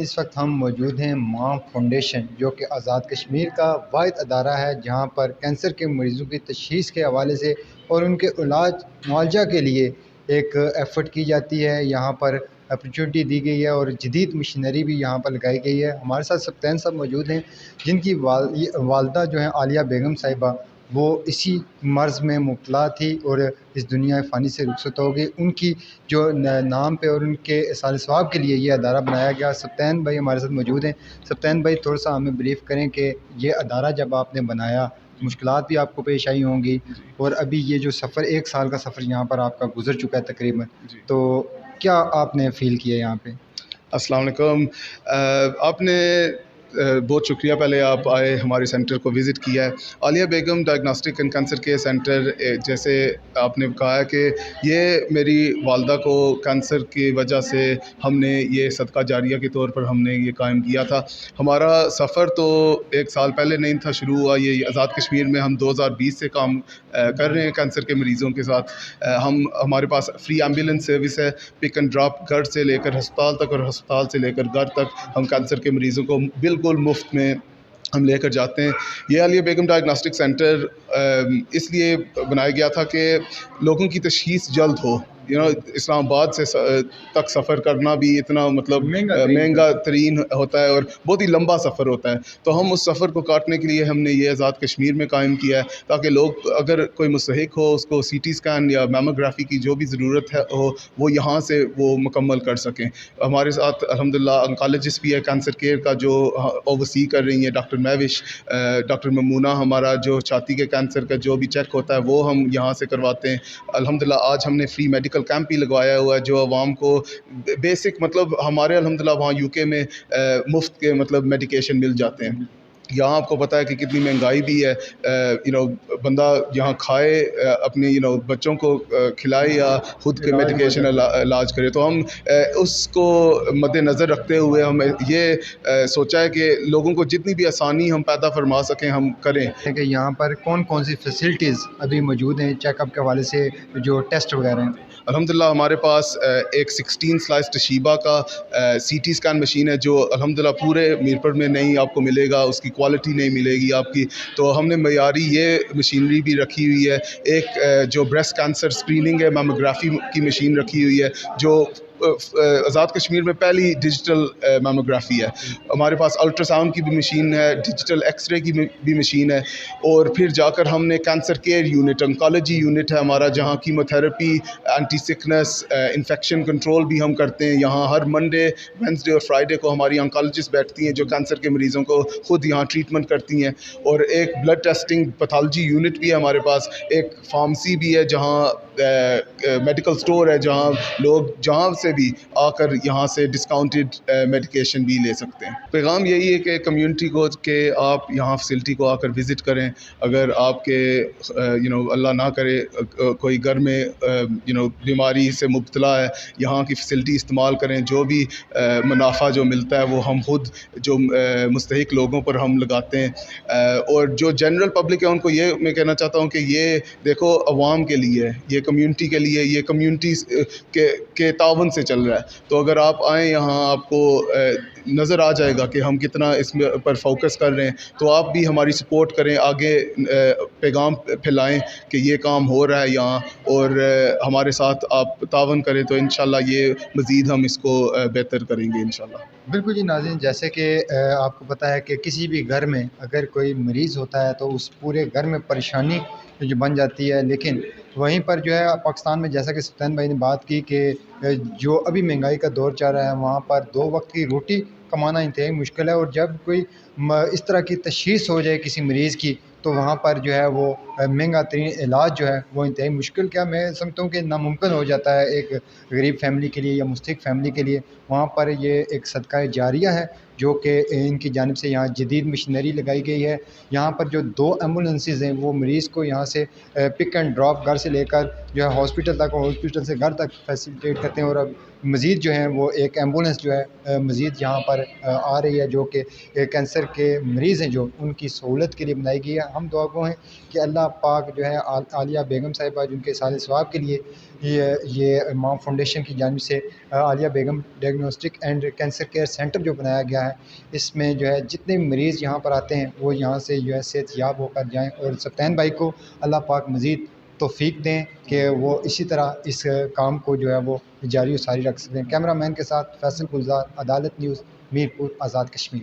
اس وقت ہم موجود ہیں ماں فاؤنڈیشن، جو کہ آزاد کشمیر کا واحد ادارہ ہے جہاں پر کینسر کے مریضوں کی تشخیص کے حوالے سے اور ان کے علاج معالجہ کے لیے ایک ایفرٹ کی جاتی ہے. یہاں پر اپرچونٹی دی گئی ہے اور جدید مشینری بھی یہاں پر لگائی گئی ہے. ہمارے ساتھ سبطین صاحب موجود ہیں جن کی والدہ جو ہیں عالیہ بیگم صاحبہ، وہ اسی مرض میں مبتلا تھی اور اس دنیا فانی سے رخصت ہو گئی. ان کی جو نام پہ اور ان کے احسان ثواب کے لیے یہ ادارہ بنایا گیا. سبطین بھائی ہمارے ساتھ موجود ہیں. سبطین بھائی تھوڑا سا ہمیں بریف کریں کہ یہ ادارہ جب آپ نے بنایا مشکلات بھی آپ کو پیش آئی ہوں گی، اور ابھی یہ جو سفر 1 سال کا سفر یہاں پر آپ کا گزر چکا ہے تقریباً، تو کیا آپ نے فیل کیا یہاں پہ؟ السلام علیکم. آپ نے بہت شکریہ، پہلے آپ آئے ہمارے سینٹر کو وزٹ کیا ہے. عالیہ بیگم diagnostic and cancer care centre, جیسے آپ نے کہا ہے کہ یہ میری والدہ کو کینسر کی وجہ سے ہم نے یہ صدقہ جاریہ کے طور پر ہم نے یہ قائم کیا تھا. ہمارا سفر تو 1 سال پہلے نہیں تھا شروع ہوا، یہ آزاد کشمیر میں ہم 2020 سے کام کر رہے ہیں کینسر کے مریضوں کے ساتھ. ہمارے پاس فری ایمبولینس سروس ہے، پک اینڈ ڈراپ گھر سے لے کر ہسپتال تک اور ہسپتال سے لے کر گھر تک ہم کینسر کے مریضوں کو بالکل مفت میں ہم لے کر جاتے ہیں. یہ عالیہ بیگم ڈائگنوسٹک سینٹر اس لیے بنایا گیا تھا کہ لوگوں کی تشخیص جلد ہو. اسلام آباد سے تک سفر کرنا بھی اتنا مطلب مہنگا ترین ہوتا ہے اور بہت ہی لمبا سفر ہوتا ہے. تو ہم اس سفر کو کاٹنے کے لیے ہم نے یہ آزاد کشمیر میں قائم کیا ہے، تاکہ لوگ اگر کوئی مستحق ہو اس کو سی ٹی اسکین یا میموگرافی کی جو بھی ضرورت ہو وہ یہاں سے وہ مکمل کر سکیں. ہمارے ساتھ الحمدللہ انکالوجسٹ بھی ہے کینسر کیئر کا جو اوورسی کر رہی ہیں، ڈاکٹر مہوش، ڈاکٹر ممونہ، ہمارا جو چھاتی کے کینسر کا جو بھی چیک ہوتا ہے وہ ہم یہاں سے کرواتے ہیں. الحمدللہ آج ہم نے فری میڈیکل کیمپ بھی لگوایا ہوا ہے جو عوام کو بیسک مطلب ہمارے الحمدللہ وہاں یو کے میں مفت کے مطلب میڈیکیشن مل جاتے ہیں. یہاں آپ کو پتہ ہے کہ کتنی مہنگائی بھی ہے، بندہ یہاں کھائے اپنے بچوں کو کھلائے یا خود کے میڈیکیشن علاج کرے. تو ہم اس کو مد نظر رکھتے ہوئے ہم یہ سوچا ہے کہ لوگوں کو جتنی بھی آسانی ہم پیدا فرما سکیں ہم کریں. کہ یہاں پر کون کون سی فیسلٹیز ابھی موجود ہیں چیک اپ کے حوالے سے، جو ٹیسٹ وغیرہ ہیں؟ الحمدللہ ہمارے پاس ایک 16 سلائس ٹشیبا کا سی ٹی اسکین مشین ہے جو الحمدللہ پورے میرپور میں نہیں آپ کو ملے گا، اس کی کوالٹی نہیں ملے گی آپ کی. تو ہم نے معیاری یہ مشینری بھی رکھی ہوئی ہے. ایک جو بریسٹ کینسر اسکریننگ ہے، میموگرافی کی مشین رکھی ہوئی ہے جو آزاد کشمیر میں پہلی ڈیجیٹل میموگرافی ہے. ہمارے پاس الٹرا ساؤنڈ کی بھی مشین ہے، ڈیجیٹل ایکس رے کی بھی مشین ہے. اور پھر جا کر ہم نے cancer care unit, oncology unit ہے ہمارا، جہاں chemotherapy, anti sickness, infection control بھی ہم کرتے ہیں. یہاں ہر منڈے، وینسڈے اور فرائیڈے کو ہماری انکالوجسٹ بیٹھتی ہیں جو کینسر کے مریضوں کو خود یہاں ٹریٹمنٹ کرتی ہیں. اور ایک بلڈ ٹیسٹنگ پیتھالوجی یونٹ بھی ہے ہمارے پاس. ایک فارمیسی بھی ہے جہاں میڈیکل سٹور ہے جہاں لوگ جہاں سے بھی آ کر یہاں سے ڈسکاؤنٹڈ میڈیکیشن بھی لے سکتے ہیں. پیغام یہی ہے کہ کمیونٹی کو کہ آپ یہاں فیسلٹی کو آ کر وزٹ کریں. اگر آپ کے اللہ نہ کرے کوئی گھر میں بیماری سے مبتلا ہے، یہاں کی فیسلٹی استعمال کریں. جو بھی منافع جو ملتا ہے وہ ہم خود جو مستحق لوگوں پر ہم لگاتے ہیں. اور جو جنرل پبلک ہے ان کو یہ میں کہنا چاہتا ہوں کہ یہ دیکھو عوام کے لیے، یہ کمیونٹی کے لیے، یہ کمیونٹی کے تعاون سے چل رہا ہے. تو اگر آپ آئیں یہاں آپ کو نظر آ جائے گا کہ ہم کتنا اس میں پر فوکس کر رہے ہیں. تو آپ بھی ہماری سپورٹ کریں، آگے پیغام پھیلائیں کہ یہ کام ہو رہا ہے یہاں، اور ہمارے ساتھ آپ تعاون کریں تو انشاءاللہ یہ مزید ہم اس کو بہتر کریں گے انشاءاللہ. بالکل جی ناظرین، جیسے کہ آپ کو پتہ ہے کہ کسی بھی گھر میں اگر کوئی مریض ہوتا ہے تو اس پورے گھر میں پریشانی جو بن جاتی ہے. لیکن وہیں پر جو ہے پاکستان میں، جیسا کہ سبطین بھائی نے بات کی کہ جو ابھی مہنگائی کا دور چل رہا ہے، وہاں پر 2 وقت کی روٹی کمانا انتہائی مشکل ہے. اور جب کوئی اس طرح کی تشخیص ہو جائے کسی مریض کی تو وہاں پر جو ہے وہ مہنگا ترین علاج جو ہے وہ انتہائی مشکل، کیا میں سمجھتا ہوں کہ ناممکن ہو جاتا ہے ایک غریب فیملی کے لیے یا مستحق فیملی کے لیے. وہاں پر یہ ایک صدقہ جاریہ ہے جو کہ ان کی جانب سے یہاں جدید مشینری لگائی گئی ہے. یہاں پر جو 2 ایمبولینسز ہیں وہ مریض کو یہاں سے پک اینڈ ڈراپ گھر سے لے کر جو ہے ہاسپٹل تک اور ہاسپٹل سے گھر تک فیسیلیٹیٹ کرتے ہیں. اور اب مزید جو ہے وہ ایک ایمبولینس جو ہے مزید یہاں پر آ رہی ہے جو کہ کینسر کے مریض ہیں جو ان کی سہولت کے لیے بنائی گئی ہے. ہم دعا گو ہیں کہ اللہ پاک جو ہے عالیہ بیگم صاحبہ جن کے سال ثواب کے لیے یہ امام فاؤنڈیشن کی جانب سے عالیہ بیگم diagnostic and cancer care centre جو بنایا گیا ہے، اس میں جو ہے جتنے مریض یہاں پر آتے ہیں وہ یہاں سے جو ہے صحت یاب ہو کر جائیں. اور سبطین بھائی کو اللہ پاک مزید توفیق دیں کہ وہ اسی طرح اس کام کو جو ہے وہ جاری و ساری رکھ سکیں. کیمرہ مین کے ساتھ فیصل گلزار، عدالت نیوز، میرپور، آزاد کشمیر.